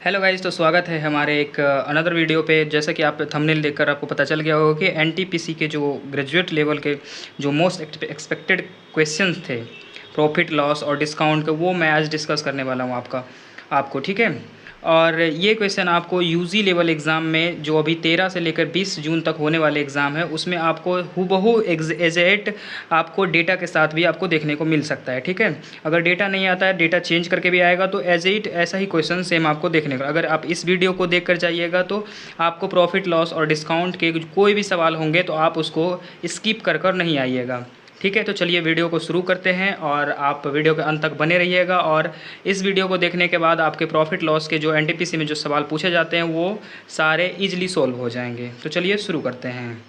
Hello guys, तो स्वागत है हमारे एक अनदर वीडियो पे। जैसा कि आप थंबनेल देखकर आपको पता चल गया होगा कि एनटीपीसी के जो ग्रेजुएट लेवल के जो मोस्ट एक्सपेक्टेड क्वेश्चंस थे प्रॉफिट लॉस और डिस्काउंट के, वो मैं आज डिस्कस करने वाला हूँ आपको ठीक है। और ये क्वेश्चन आपको यूजी लेवल एग्ज़ाम में जो अभी 13 से लेकर 20 जून तक होने वाले एग्ज़ाम है उसमें आपको हूबहू एग्जैक्ट आपको डेटा के साथ भी आपको देखने को मिल सकता है, ठीक है। अगर डेटा नहीं आता है, डेटा चेंज करके भी आएगा तो एज इट ऐसा ही क्वेश्चन सेम आपको देखने को। अगर आप इस वीडियो को देख कर जाइएगा तो आपको प्रॉफिट लॉस और डिस्काउंट के कोई भी सवाल होंगे तो आप उसको स्किप कर नहीं आइएगा, ठीक है। तो चलिए वीडियो को शुरू करते हैं और आप वीडियो के अंत तक बने रहिएगा। और इस वीडियो को देखने के बाद आपके प्रॉफिट लॉस के जो एनटीपीसी में जो सवाल पूछे जाते हैं वो सारे इजीली सॉल्व हो जाएंगे। तो चलिए शुरू करते हैं।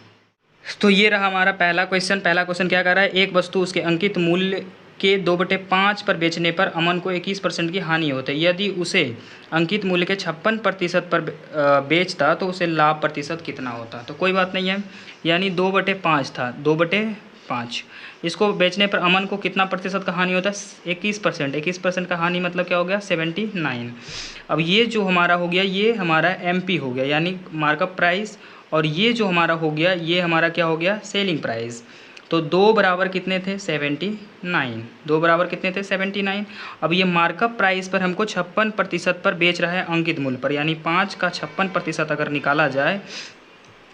तो ये रहा हमारा पहला क्वेश्चन क्या कर रहा है, एक वस्तु उसके अंकित मूल्य के 2/5 पर बेचने पर अमन को 21% की हानि होती है। यदि उसे अंकित मूल्य के 56% पर बेचता तो उसे लाभ प्रतिशत कितना होता। तो कोई बात नहीं है, यानी 2/5 था, 2/5। इसको बेचने पर अमन को कितना प्रतिशत का हानि होता है, 21%। 21% का हानि मतलब क्या हो गया, 79। अब ये जो हमारा हो गया ये हमारा एमपी हो गया, यानी मार्कअप प्राइस। और ये जो हमारा हो गया ये हमारा क्या हो गया, सेलिंग प्राइस। तो 2 बराबर कितने थे, 79। 2 बराबर कितने थे, 79। अब ये मार्कअप प्राइस पर हमको 56% पर बेच रहा है अंकित मूल्य पर, यानी 5 का 56% अगर निकाला जाए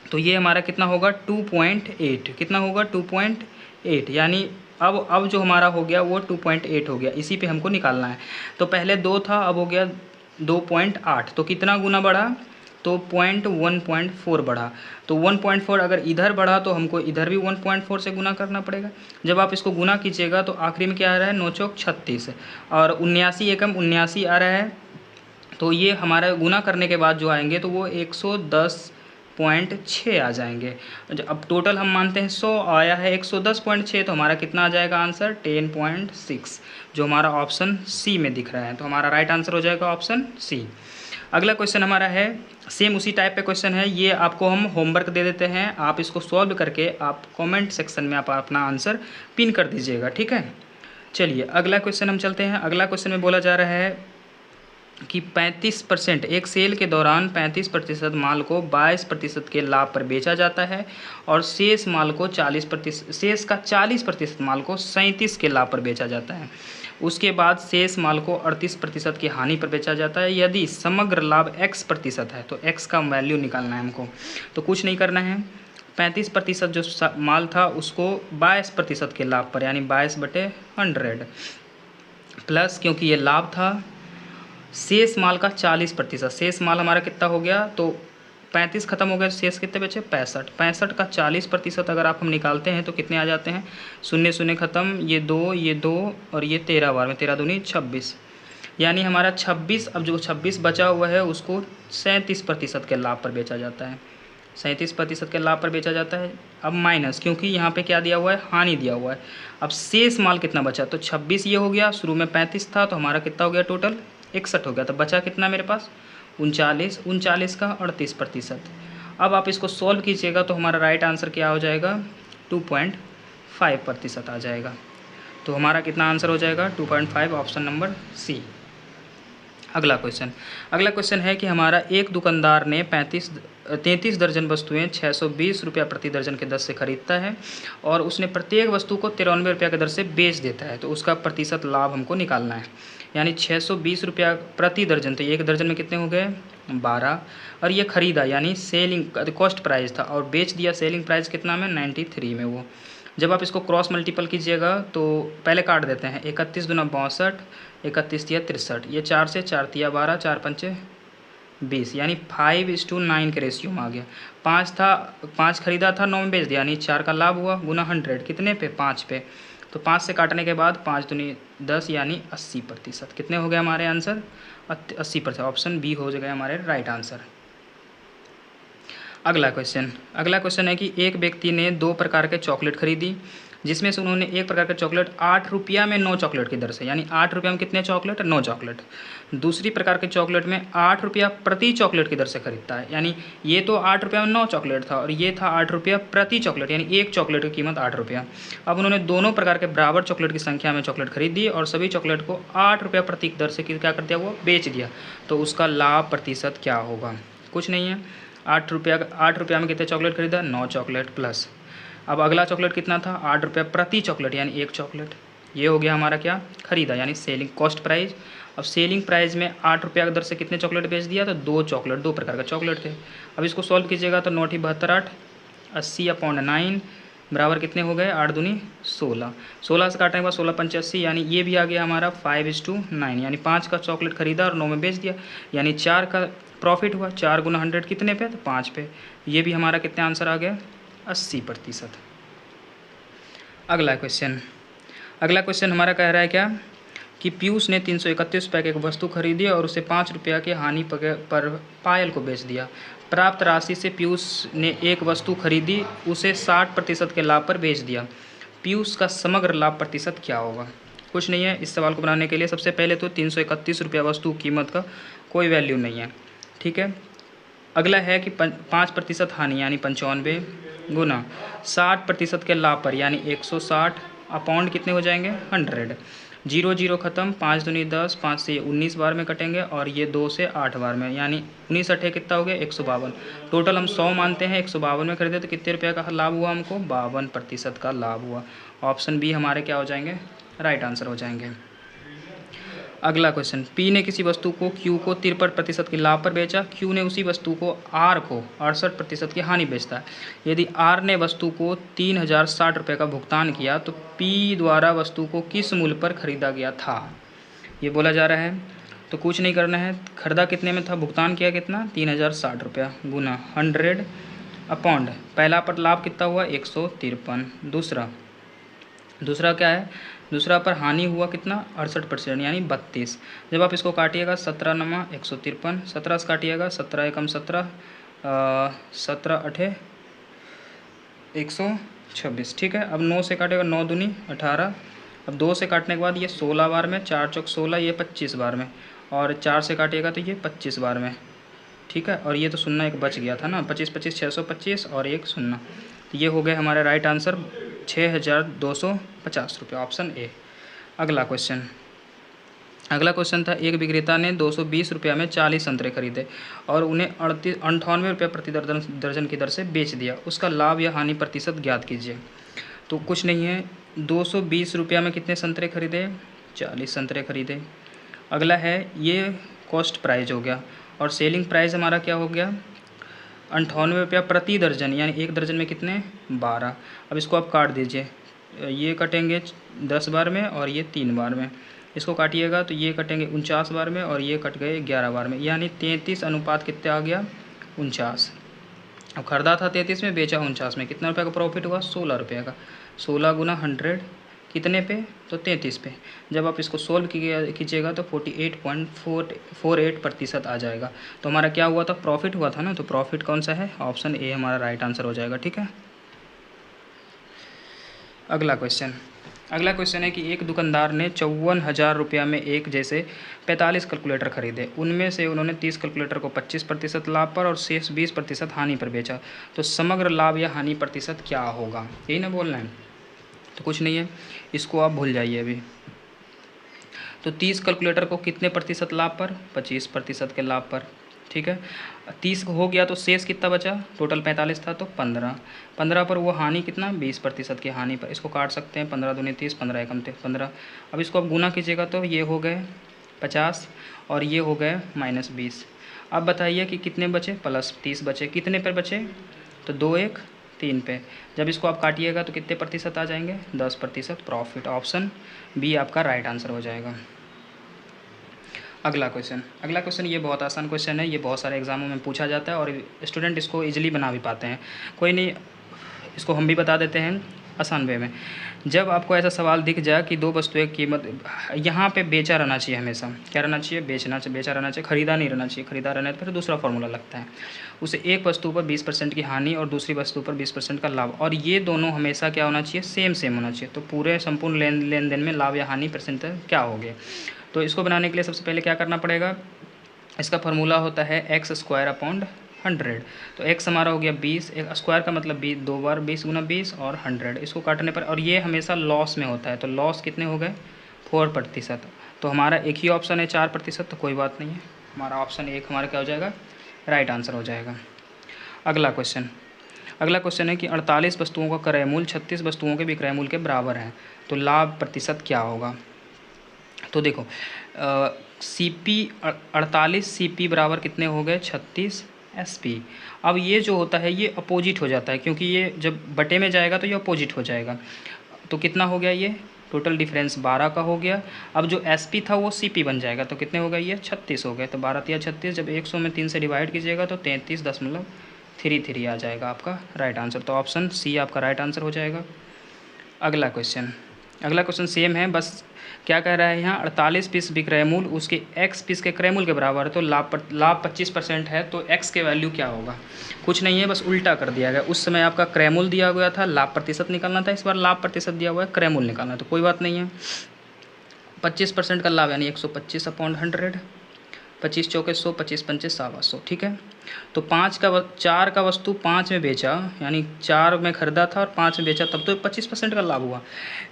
तो ये हमारा कितना होगा, 2.8। कितना होगा, 2.8। यानी अब जो हमारा हो गया वो 2.8 हो गया। इसी पे हमको निकालना है। तो पहले 2 था, अब हो गया 2.8। तो कितना गुना बढ़ा, तो 1.4 बढ़ा। तो 1.4 अगर इधर बढ़ा तो हमको इधर भी 1.4 से गुना करना पड़ेगा। जब आप इसको गुना कीजिएगा तो आखिरी में क्या आ रहा है, 9 चौक 36 और 79 एकम 79 आ रहा है। तो ये हमारा गुना करने के बाद जो आएंगे तो वो 110.6 आ जाएंगे। अब टोटल हम मानते हैं 100 आया है, 110.6, तो हमारा कितना आ जाएगा आंसर, 10.6, जो हमारा ऑप्शन सी में दिख रहा है। तो हमारा राइट आंसर हो जाएगा ऑप्शन सी। अगला क्वेश्चन हमारा है, सेम उसी टाइप पे क्वेश्चन है। ये आपको हम होमवर्क दे देते हैं, आप इसको सॉल्व करके आप कमेंट सेक्शन में आप अपना आंसर पिन कर दीजिएगा, ठीक है। चलिए अगला क्वेश्चन हम चलते हैं। अगला क्वेश्चन में बोला जा रहा है कि 35%, एक सेल के दौरान 35% माल को 22% के लाभ पर बेचा जाता है और शेष माल को 40%, शेष का 40% माल को 37 के लाभ पर बेचा जाता है। उसके बाद शेष माल को 38% की हानि पर बेचा जाता है। यदि समग्र लाभ x% है तो x का वैल्यू निकालना है हमको। तो कुछ नहीं करना है, 35% जो माल था उसको 22% के लाभ पर, यानी 22/100 प्लस, क्योंकि ये लाभ था, शेष माल का 40%। शेष माल हमारा कितना हो गया, तो 35 खत्म हो गया, शेष कितने बचे, 65। 65 का 40% अगर आप हम निकालते हैं तो कितने आ जाते हैं, 0 0 खत्म, ये 2 और ये 13 बार में 13 दूनी 26, यानी हमारा 26। अब जो 26 बचा हुआ है उसको 37% के लाभ पर बेचा जाता है, 37% के लाभ पर बेचा जाता है। अब माइनस, क्योंकि यहाँ पे क्या दिया हुआ है, हानि दिया हुआ है। अब शेष माल कितना बचा, तो 26 ये हो गया, शुरू में 35 था तो हमारा कितना हो गया, टोटल 61 हो गया। तो बचा कितना मेरे पास, 39। 39 का 38%। अब आप इसको सॉल्व कीजिएगा तो हमारा राइट आंसर क्या हो जाएगा, 2.5% आ जाएगा। तो हमारा कितना आंसर हो जाएगा, 2.5, ऑप्शन नंबर सी। अगला क्वेश्चन है कि हमारा एक दुकानदार ने 33 दर्जन वस्तुएं 620 रुपया प्रति दर्जन के दर से खरीदता है और उसने प्रत्येक वस्तु को 93 रुपया के दर से बेच देता है। तो उसका प्रतिशत लाभ हमको निकालना है, यानी 620 रुपया प्रति दर्जन, तो एक दर्जन में कितने हो गए, 12। और ये खरीदा यानी सेलिंग कॉस्ट प्राइस था, और बेच दिया सेलिंग प्राइस कितना में, 93 में वो। जब आप इसको क्रॉस मल्टीपल कीजिएगा तो पहले काट देते हैं, 31 दूना 62, 31 तिया 63, ये 4 से 4 तिया 12, 4 पंचे 20, यानी 5:9 के रेशियो में आ गया। 5 था, 5 खरीदा था, 9 में बेच दिया, यानी 4 का लाभ हुआ, गुना 100 कितने पे, 5 पे। तो 5 से काटने के बाद 5 दूनी 10, यानी 80%। कितने हो गए हमारे आंसर, 80%। ऑप्शन बी हो जाएगा हमारे राइट आंसर। अगला क्वेश्चन है कि एक व्यक्ति ने 2 प्रकार के चॉकलेट खरीदी जिसमें से उन्होंने एक प्रकार का चॉकलेट 8 रुपया में 9 चॉकलेट की दर से, यानी 8 रुपया में कितने चॉकलेट? 9 चॉकलेट। दूसरी प्रकार के चॉकलेट में 8 रुपया प्रति चॉकलेट की दर से खरीदता है, यानी ये तो 8 रुपया में 9 चॉकलेट था और ये था 8 रुपया प्रति चॉकलेट, यानी एक चॉकलेट की कीमत 8 रुपया। अब उन्होंने दोनों प्रकार के बराबर चॉकलेट की संख्या में चॉकलेट खरीद दी और सभी चॉकलेट को 8 रुपया प्रति दर से क्या कर दिया? वो बेच दिया। तो उसका लाभ प्रतिशत क्या होगा? कुछ नहीं है, 8 रुपया में कितने चॉकलेट खरीदा? 9 चॉकलेट प्लस। अब अगला चॉकलेट कितना था? 8 रुपया प्रति चॉकलेट, यानी एक चॉकलेट। ये हो गया हमारा क्या? खरीदा, यानी सेलिंग कॉस्ट प्राइस। अब सेलिंग प्राइस में 8 रुपया की दर से कितने चॉकलेट बेच दिया? तो 2 चॉकलेट, 2 प्रकार का चॉकलेट थे। अब इसको सॉल्व कीजिएगा तो 9 × 72 8, 80/9 बराबर कितने हो गए? 8 दूनी 16। 16 से काटने के बाद 16 × 5 = 80, यानी ये भी आ गया हमारा 5:9, यानी 5 का चॉकलेट खरीदा और 9 में बेच दिया, यानी 4 का प्रॉफिट हुआ। 4 × 100 कितने पे? तो 5 पे। ये भी हमारा कितने आंसर आ गया? 80%। अगला क्वेश्चन हमारा कह रहा है क्या कि पीयूष ने 331 रुपये की एक वस्तु खरीदी और उसे 5 रुपया की हानि पर पायल को बेच दिया। प्राप्त राशि से पीयूष ने एक वस्तु खरीदी, उसे 60% के लाभ पर बेच दिया। पीयूष का समग्र लाभ प्रतिशत क्या होगा? कुछ नहीं है। इस सवाल को बनाने के लिए सबसे पहले तो 331 रुपया वस्तु कीमत का कोई वैल्यू नहीं है, ठीक है। अगला है कि 5% हानि यानी 95 गुना 60% के लाभ पर यानी 160 अपॉन कितने हो जाएंगे? 100। 0 0 खत्म, 5 दूनी 10, 5 से 19 बार में कटेंगे और ये 2 से 8 बार में, यानी 19 8 कितना हो गया? 152। टोटल हम 100 मानते हैं, 152 में खरीदे तो कितने रुपये का लाभ हुआ हमको? 52% का लाभ हुआ। ऑप्शन बी हमारे क्या हो जाएंगे? राइट आंसर हो जाएंगे। अगला क्वेश्चन, पी ने किसी वस्तु को क्यू को 53% के लाभ पर बेचा। क्यू ने उसी वस्तु को आर को 68% की हानि बेचता है। यदि आर ने वस्तु को 3060 रुपये का भुगतान किया तो पी द्वारा वस्तु को किस मूल्य पर खरीदा गया था, ये बोला जा रहा है। तो कुछ नहीं करना है, खरीदा कितने में था, भुगतान किया कितना? 3060 रुपया गुना 100 अपॉन पहला पर लाभ कितना हुआ? 153। दूसरा क्या है? दूसरा पर हानि हुआ कितना? 68% यानी 32। जब आप इसको काटिएगा 17 नमा 153, 17 से काटिएगा 17 एकम 17, 17 8 126, ठीक है। अब 9 से काटेगा 9 दूनी 18। अब 2 से काटने के बाद ये 16 बार में, 4 चौक 16, ये 25 बार में, और 4 से काटिएगा तो ये 25 बार में, ठीक है। और ये तो शून्य एक बच गया था ना, 25 25 625 और एक शून्य, तो ये हो गए हमारे राइट आंसर 6250 रुपये, ऑप्शन ए। अगला क्वेश्चन था, एक विक्रेता ने 220 रुपया में 40 संतरे खरीदे और उन्हें 98 रुपये प्रति दर्जन की दर से बेच दिया। उसका लाभ या हानि प्रतिशत ज्ञात कीजिए। तो कुछ नहीं है, 220 रुपया में कितने संतरे खरीदे? 40 संतरे खरीदे। अगला है ये कॉस्ट प्राइस हो गया और सेलिंग प्राइस हमारा क्या हो गया? 98 रुपया प्रति दर्जन, यानी एक दर्जन में कितने? 12। अब इसको आप काट दीजिए, ये कटेंगे 10 बार में और ये 3 बार में, इसको काटिएगा तो ये कटेंगे 49 बार में और ये कट गए 11 बार में, यानी 33 अनुपात कितने आ गया? 49। अब खरीदा था 33 में, बेचा 49 में, कितना रुपये का प्रॉफिट हुआ? 16 रुपये का। 16 गुना 100 कितने पे? तो 33 पे। जब आप इसको सोल्व कीजिएगा तो 48.48% आ जाएगा। तो हमारा क्या हुआ था? प्रॉफिट हुआ था ना, तो प्रॉफिट कौन सा है? ऑप्शन ए हमारा राइट आंसर हो जाएगा, ठीक है। अगला क्वेश्चन है कि एक दुकानदार ने 54,000 रुपया में एक जैसे 45 कैलकुलेटर खरीदे। उनमें से उन्होंने 30 कैलकुलेटर को 25% लाभ पर और शेष 20% हानि पर बेचा। तो समग्र लाभ या हानि प्रतिशत क्या होगा, यही ना बोलना है। तो कुछ नहीं है, इसको आप भूल जाइए अभी। तो 30 कैलकुलेटर को कितने प्रतिशत लाभ पर? 25% के लाभ पर, ठीक है। 30 हो गया तो शेष कितना बचा? टोटल 45 था तो 15 पर वो हानि कितना? 20% की हानि पर। इसको काट सकते हैं, 15 दूनी 30, 15 एकम 15। अब इसको आप गुना कीजिएगा तो ये हो गए 50 और ये हो गए -20। अब बताइए कि कितने बचे? +30 बचे। कितने पर बचे? तो 2 1 3 पे। जब इसको आप काटिएगा तो कितने प्रतिशत आ जाएंगे? 10% प्रॉफिट। ऑप्शन बी आपका राइट आंसर हो जाएगा। अगला क्वेश्चन ये बहुत आसान क्वेश्चन है, ये बहुत सारे एग्जामों में पूछा जाता है और स्टूडेंट इसको इजीली बना भी पाते हैं। कोई नहीं, इसको हम भी बता देते हैं। आसान वे में, जब आपको ऐसा सवाल दिख जाए कि दो वस्तुएं की कीमत, यहाँ पे बेचा रहना चाहिए, हमेशा क्या रहना चाहिए, बेचा रहना चाहिए, खरीदा नहीं रहना चाहिए। खरीदा रहने पर दूसरा फार्मूला लगता है, उसे एक वस्तु पर 20% की हानि और दूसरी वस्तु पर 20% का लाभ, और ये दोनों हमेशा क्या होना चाहिए, सेम होना चाहिए। तो पूरे संपूर्ण लेन देन में लाभ या हानि परसेंट क्या हो गया। तो इसको बनाने के लिए सबसे पहले क्या करना पड़ेगा, इसका फार्मूला होता है x² अपॉन 100। तो x हमारा हो गया 20, एक स्क्वायर का मतलब 20, 2 बार 20 गुना 20 और 100, इसको काटने पर, और ये हमेशा लॉस में होता है, तो लॉस कितने हो गए 4%। तो हमारा एक ही ऑप्शन है 4%, तो कोई बात नहीं है, हमारा ऑप्शन 1 हमारा क्या हो जाएगा, राइट आंसर हो जाएगा। अगला क्वेश्चन है कि 48 वस्तुओं का क्रय मूल्य 36 वस्तुओं के विक्रय मूल्य के बराबर है, तो लाभ प्रतिशत क्या होगा। तो देखो CP 48 CP बराबर कितने हो गए 36 SP। अब ये जो होता है ये अपोजिट हो जाता है, क्योंकि ये जब बटे में जाएगा तो ये अपोजिट हो जाएगा। तो कितना हो गया, ये टोटल डिफरेंस 12 का हो गया। अब जो SP था वो CP बन जाएगा, तो कितने हो गए, ये 36 हो गए। तो 12 या 36, जब 100 में 3 से डिवाइड कीजिएगा तो 33.33 आ जाएगा आपका राइट आंसर। तो ऑप्शन C आपका राइट आंसर हो जाएगा। अगला क्वेश्चन सेम है, बस क्या कह रहा है यहाँ, 48 पीस विक्रय मूल्य उसके x पीस के क्रय मूल्य के बराबर है, तो लाभ 25% है, तो x के वैल्यू क्या होगा। कुछ नहीं है, बस उल्टा कर दिया गया। उस समय आपका क्रय मूल्य दिया गया था, लाभ प्रतिशत निकालना था, इस बार लाभ प्रतिशत दिया हुआ है, क्रय मूल्य निकालना है, तो कोई बात नहीं है। 25% का लाभ यानी 125/100, 25 चौके 100, 25 पंचे 100, ठीक है। तो 4 का वस्तु 5 में बेचा, यानी 4 में खरीदा था और 5 में बेचा, तब तो 25% का लाभ हुआ।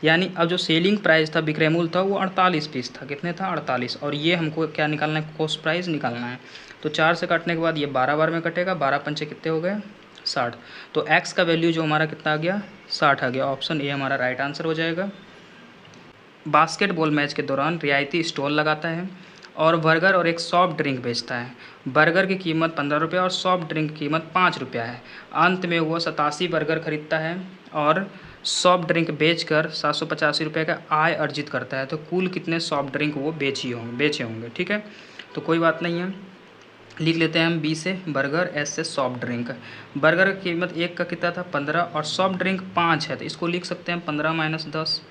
यानी अब जो सेलिंग प्राइस था, विक्रय मूल्य था, वो 48 पीस था, कितने था 48, और ये हमको क्या निकालना है, कॉस्ट प्राइस निकालना है। तो 4 से काटने के बाद ये 12 बार में कटेगा, 12 पंचे कितने हो गए 60। तो एक्स का वैल्यू जो हमारा कितना आ गया 60 आ गया। ऑप्शन ए हमारा राइट आंसर हो जाएगा। बास्केटबॉल मैच के दौरान रियायती स्टॉल लगाता है और बर्गर और एक सॉफ्ट ड्रिंक बेचता है। बर्गर की कीमत 15 रुपये और सॉफ्ट ड्रिंक की कीमत 5 रुपया है। अंत में वह 87 बर्गर खरीदता है और सॉफ्ट ड्रिंक बेचकर 785 रुपये का आय अर्जित करता है। तो कुल कितने सॉफ्ट ड्रिंक वो बेचे होंगे, ठीक है। तो कोई बात नहीं है, लिख लेते हैं हम बी से बर्गर, एस से सॉफ्ट ड्रिंक। बर्गर की कीमत 1 का कितना था 15 और सॉफ्ट ड्रिंक 5 है, तो इसको लिख सकते हैं 15 - 10,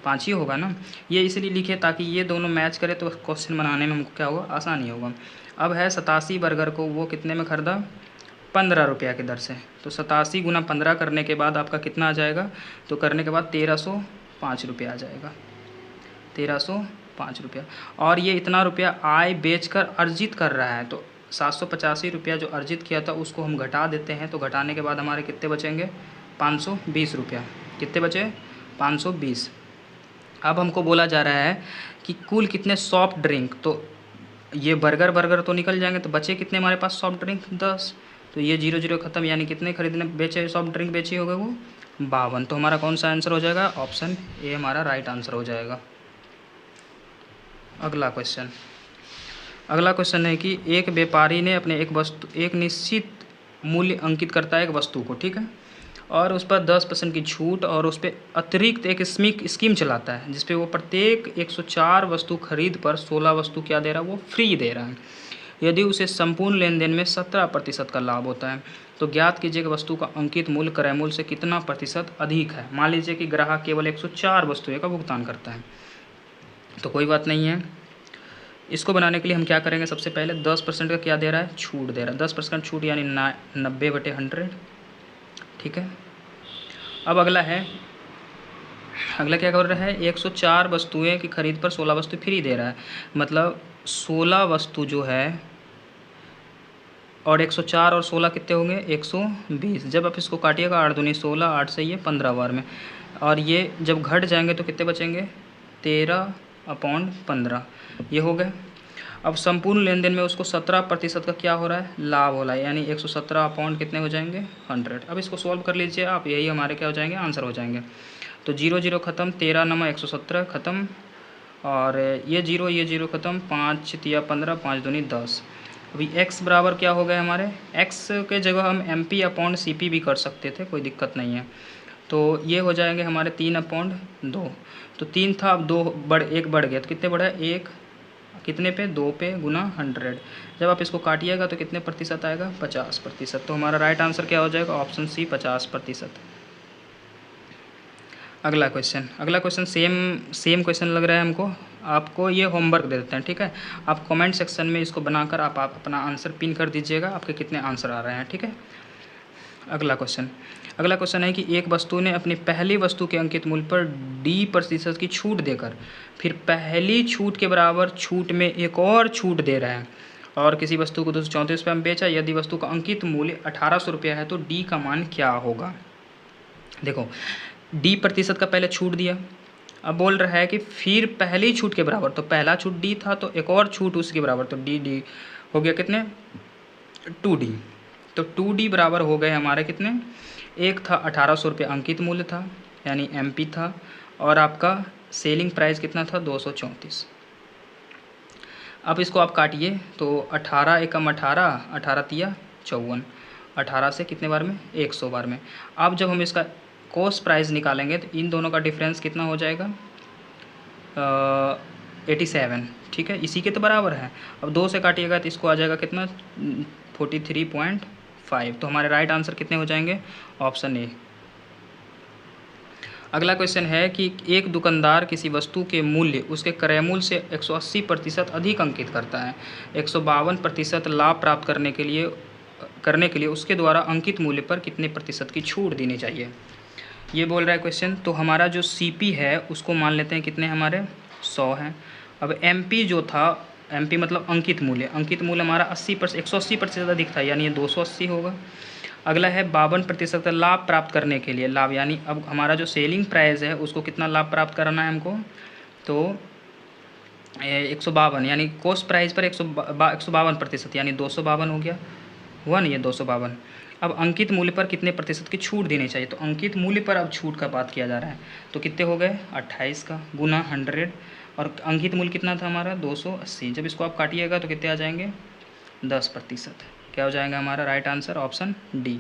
5 ही होगा ना। ये इसलिए लिखे ताकि ये दोनों मैच करे तो क्वेश्चन बनाने में हमको क्या होगा, आसानी होगा। अब है 87 बर्गर को वो कितने में खरीदा 15 रुपया की दर से। तो 87 गुना 15 करने के बाद आपका कितना आ जाएगा, तो करने के बाद 1305 रुपया आ जाएगा, 1305 रुपया। और ये इतना रुपया आय बेचकर अर्जित कर रहा है, तो 785 रुपया जो अर्जित किया था उसको हम घटा देते हैं। तो घटाने के बाद हमारे कितने बचेंगे 520 रुपया। कितने बचे 520। अब हमको बोला जा रहा है कि कुल कितने सॉफ्ट ड्रिंक, तो ये बर्गर तो निकल जाएंगे, तो बचे कितने हमारे पास सॉफ्ट ड्रिंक 10। तो ये 0 0 खत्म, यानी कितने खरीदने बेचे सॉफ्ट ड्रिंक बेची हो गए वो 52। तो हमारा कौन सा आंसर हो जाएगा, ऑप्शन ए हमारा राइट आंसर हो जाएगा। अगला क्वेश्चन है कि एक व्यापारी ने अपने एक निश्चित मूल्य अंकित करता है एक वस्तु को, ठीक है, और उस पर 10% की छूट और उस पर अतिरिक्त एक स्कीम चलाता है जिस पे वो प्रत्येक 104 वस्तु खरीद पर 16 वस्तु क्या दे रहा है, वो फ्री दे रहा है। यदि उसे संपूर्ण लेन देन में 17% का लाभ होता है, तो ज्ञात कीजिए कि वस्तु का अंकित मूल्य क्रय मूल्य से कितना प्रतिशत अधिक है। मान लीजिए कि ग्राहक केवल 104 वस्तुएं का भुगतान करता है, तो कोई बात नहीं है। इसको बनाने के लिए हम क्या करेंगे, सबसे पहले 10% का क्या दे रहा है, छूट दे रहा है। 10% छूट यानी 90/100, ठीक है। अब अगला क्या कर रहा है, 104 वस्तुएं की खरीद पर 16 वस्तु फ्री दे रहा है। मतलब 16 वस्तु जो है, और 104 और 16 कितने होंगे 120। जब आप इसको काटिएगा 8 दूनी 16, 8 से ये 15 बार में, और ये जब घट जाएंगे तो कितने बचेंगे 13/15, ये हो गए। अब संपूर्ण लेन देन में उसको 17% का क्या हो रहा है, लाभ हो रहा है, यानी 117 अपॉन कितने हो जाएंगे 100। अब इसको सॉल्व कर लीजिए आप, यही हमारे क्या हो जाएंगे, आंसर हो जाएंगे। तो 0 0 खत्म, 13 × 117 खत्म, और ये 0 खत्म, 5 × 15, 5 दूनी 10। अभी x बराबर क्या हो गया हमारे, x के जगह हम MP/CP भी कर सकते थे, कोई दिक्कत नहीं है। तो ये हो जाएंगे हमारे 3/2। तो 3 था, अब 1 बढ़ गया, तो कितने बढ़ा 1 कितने पे 2 पे गुना 100। जब आप इसको काटिएगा तो कितने प्रतिशत आएगा 50%। तो हमारा राइट आंसर क्या हो जाएगा, ऑप्शन सी 50%। अगला क्वेश्चन सेम क्वेश्चन लग रहा है हमको। आपको ये होमवर्क दे देते हैं, ठीक है। आप कमेंट सेक्शन में इसको बनाकर आप अपना आंसर पिन कर दीजिएगा, आपके कितने आंसर आ रहे हैं, ठीक है। अगला क्वेश्चन है कि एक वस्तु ने अपनी पहली वस्तु के अंकित मूल्य पर D% की छूट देकर फिर पहली छूट के बराबर छूट में एक और छूट दे रहा है और किसी वस्तु को 234 रुपये में बेचा। यदि वस्तु का अंकित मूल्य 1800 रुपया है तो D का मान क्या होगा। देखो, D% का पहले छूट दिया, अब बोल रहा है कि फिर पहली छूट के बराबर, तो पहला छूट D था तो एक और छूट उसके बराबर, तो D हो गया कितने 2D। तो 2D बराबर हो गए हमारे कितने, एक था 1800 रुपये अंकित मूल्य था यानी MP था, और आपका सेलिंग प्राइस कितना था 234। अब इसको आप काटिए तो 18 एकम 18, 18 तिया 54, 18 से कितने बार में 100 बार में। अब जब हम इसका कॉस्ट प्राइस निकालेंगे तो इन दोनों का डिफरेंस कितना हो जाएगा 87, ठीक है, इसी के तो बराबर है। अब 2 से काटिएगा तो इसको आ जाएगा कितना 43.5। तो हमारे राइट आंसर कितने हो जाएंगे, ऑप्शन ए। अगला क्वेश्चन है कि एक दुकानदार किसी वस्तु के मूल्य उसके क्रय मूल्य से 180% अधिक अंकित करता है। 152% लाभ प्राप्त करने के लिए उसके द्वारा अंकित मूल्य पर कितने प्रतिशत की छूट देनी चाहिए, ये बोल रहा है क्वेश्चन। तो हमारा जो CP है उसको मान लेते हैं कितने हमारे 100 हैं। अब MP जो था, MP मतलब अंकित मूल्य हमारा 180% अधिक था यानी ये 280 होगा। अगला है 52% लाभ प्राप्त करने के लिए, लाभ यानी अब हमारा जो सेलिंग प्राइस है उसको कितना लाभ प्राप्त करना है हमको, तो 152 यानी कॉस्ट प्राइस पर 152% यानी 252 हो गया, हुआ नहीं ये 252। अब अंकित मूल्य पर कितने प्रतिशत की छूट देनी चाहिए, तो अंकित मूल्य पर अब छूट का बात किया जा रहा है, तो कितने हो गए 28 का गुना 100, और अंकित मूल्य कितना था हमारा 280। जब इसको आप काटिएगा तो कितने आ जाएंगे 10%। क्या हो जाएगा हमारा राइट आंसर, ऑप्शन डी।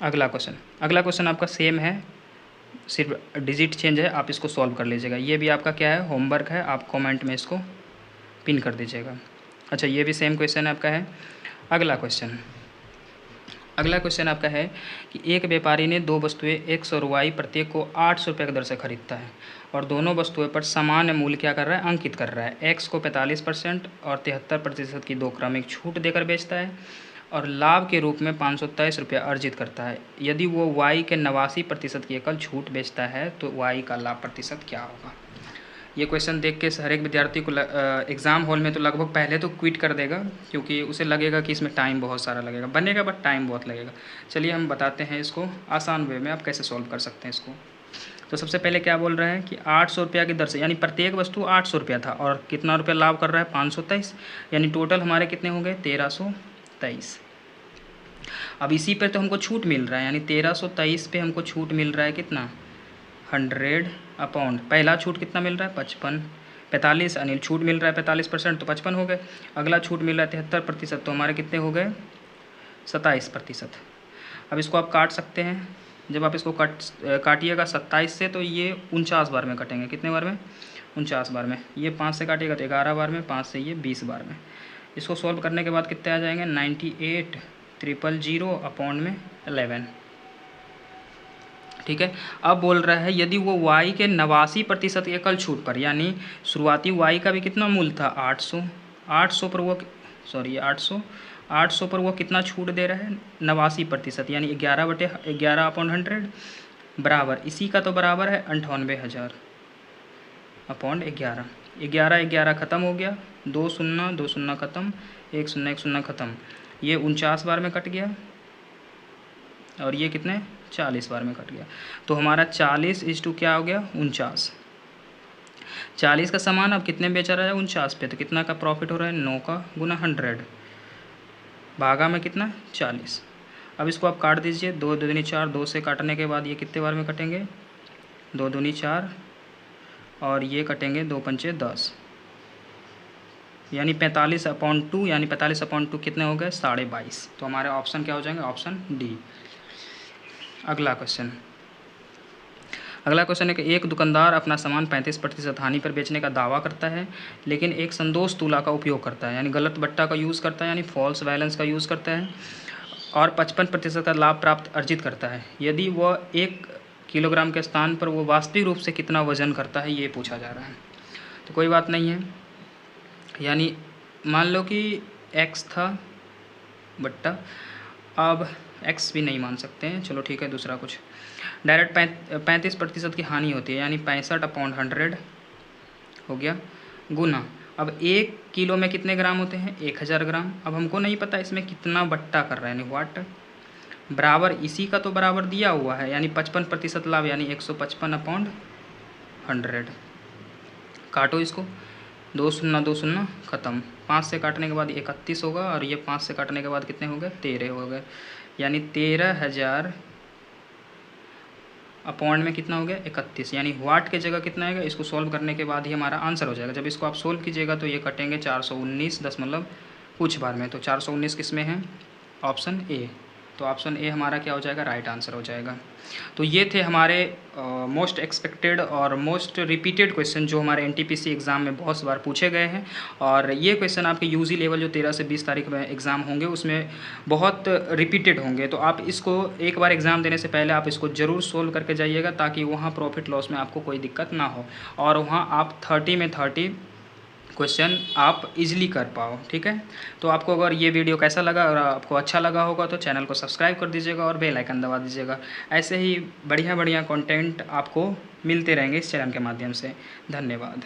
अगला क्वेश्चन आपका सेम है, सिर्फ डिजिट चेंज है, आप इसको सॉल्व कर लीजिएगा। ये भी आपका क्या है, होमवर्क है, आप कमेंट में इसको पिन कर दीजिएगा। अच्छा, ये भी सेम क्वेश्चन आपका है। अगला क्वेश्चन आपका है कि एक व्यापारी ने 2 वस्तुएं 100 रुपये प्रत्येक को 800 रुपये की दर से खरीदता है और दोनों वस्तुएं पर समान मूल्य क्या कर रहा है, अंकित कर रहा है। X को 45% और 73% की 2 क्रमिक छूट देकर बेचता है और लाभ के रूप में 523 रुपया अर्जित करता है। यदि वो Y के 89% की एकल छूट बेचता है तो Y का लाभ प्रतिशत क्या होगा। ये क्वेश्चन देख के हर एक विद्यार्थी को एग्ज़ाम हॉल में तो लगभग पहले तो क्विट कर देगा, क्योंकि उसे लगेगा कि इसमें टाइम बहुत सारा लगेगा, बनेगा बट टाइम बहुत लगेगा। चलिए हम बताते हैं इसको आसान वे में आप कैसे सॉल्व कर सकते हैं इसको। तो सबसे पहले क्या बोल रहे हैं कि 800 रुपया की दर से, यानी प्रत्येक वस्तु 800 रुपया था और कितना रुपया लाभ कर रहा है 523, यानी टोटल हमारे कितने हो गए 1323। अब इसी पर तो हमको छूट मिल रहा है, यानी 1323 पे हमको छूट मिल रहा है कितना 100 अपॉन पहला छूट कितना मिल रहा है 45, यानी छूट मिल रहा है 45%, तो 55 हो गए। अगला छूट मिल रहा है 73%, तो हमारे कितने हो गए 27%। अब इसको आप काट सकते हैं, जब आप इसको काटिएगा 27 से तो ये 49 बार में कटेंगे, कितने बार में 49 बार में। ये 5 से काटिएगा तो 11 बार में, 5 से ये 20 बार में। इसको सॉल्व करने के बाद कितने आ जाएंगे 98,000 अपॉन में 11, ठीक है। अब बोल रहा है यदि वो Y के 89% एकल छूट पर, यानी शुरुआती Y का भी कितना मूल्य था 800 पर वो 800 पर वो कितना छूट दे रहा है 89%, यानी 11/11/100 बराबर, इसी का तो बराबर है 98,000 अपॉन 11। 11 ख़त्म हो गया, 2 0 ख़त्म, 1 0 ख़त्म, ये 49 बार में कट गया और ये कितने 40 बार में कट गया। तो हमारा 40 क्या हो गया 49। 40 का सामान अब कितने बेचा रहा है 49 पे, तो कितना का प्रॉफिट हो रहा है 9 का गुना 100 भागा में कितना 40। अब इसको आप काट दीजिए, 2 दूनी 4, 2 से काटने के बाद ये कितने बार में कटेंगे 2 दूनी 4 और ये कटेंगे 2 पंचे 10, यानी 45/2, यानी 45/2 कितने हो गए 22.5। तो हमारे ऑप्शन क्या हो जाएंगे, ऑप्शन डी। अगला क्वेश्चन है कि एक दुकानदार अपना सामान 35% हानि पर बेचने का दावा करता है, लेकिन एक संदोष तुला का उपयोग करता है, यानी गलत बट्टा का यूज़ करता है, यानी फॉल्स बैलेंस का यूज़ करता है और 55% का लाभ प्राप्त अर्जित करता है। यदि वह एक किलोग्राम के स्थान पर वो वास्तविक रूप से कितना वज़न करता है ये पूछा जा रहा है। तो कोई बात नहीं है, यानी मान लो कि x था बट्टा, अब x भी नहीं मान सकते हैं, चलो ठीक है दूसरा कुछ। डायरेक्ट 35% की हानि होती है, यानी 65/100 हो गया, गुना अब 1 किलो में कितने ग्राम होते हैं, 1000 ग्राम। अब हमको नहीं पता इसमें कितना बट्टा कर रहा है, यानी वाट बराबर इसी का तो बराबर दिया हुआ है, यानी 55% लाभ, यानी 155/100। काटो इसको, 2 शून्य 2 शून्य ख़त्म। 5 से काटने के बाद 31 होगा, और ये 5 से काटने के बाद कितने हो गए, 13 हो गए, यानी 13,000 अपॉइंट में कितना हो गया, 31, यानी वाट के जगह कितना आएगा। इसको सॉल्व करने के बाद ही हमारा आंसर हो जाएगा। जब इसको आप सोल्व कीजिएगा तो ये कटेंगे 419 दशमलव कुछ बार में, तो 419 किस में है, ऑप्शन ए। तो ऑप्शन ए हमारा क्या हो जाएगा, राइट आंसर हो जाएगा। तो ये थे हमारे मोस्ट एक्सपेक्टेड और मोस्ट रिपीटेड क्वेश्चन जो हमारे एनटीपीसी एग्ज़ाम में बहुत बार पूछे गए हैं। और ये क्वेश्चन आपके यूजी लेवल जो 13 से 20 तारीख में एग्ज़ाम होंगे उसमें बहुत रिपीटेड होंगे। तो आप इसको एक बार एग्ज़ाम देने से पहले आप इसको ज़रूर सोल्व करके जाइएगा, ताकि वहाँ प्रॉफिट लॉस में आपको कोई दिक्कत ना हो, और वहाँ आप 30 में 30 क्वेश्चन आप इजीली कर पाओ। ठीक है, तो आपको अगर ये वीडियो कैसा लगा और आपको अच्छा लगा होगा तो चैनल को सब्सक्राइब कर दीजिएगा और बेल आइकन दबा दीजिएगा। ऐसे ही बढ़िया बढ़िया कंटेंट आपको मिलते रहेंगे इस चैनल के माध्यम से। धन्यवाद।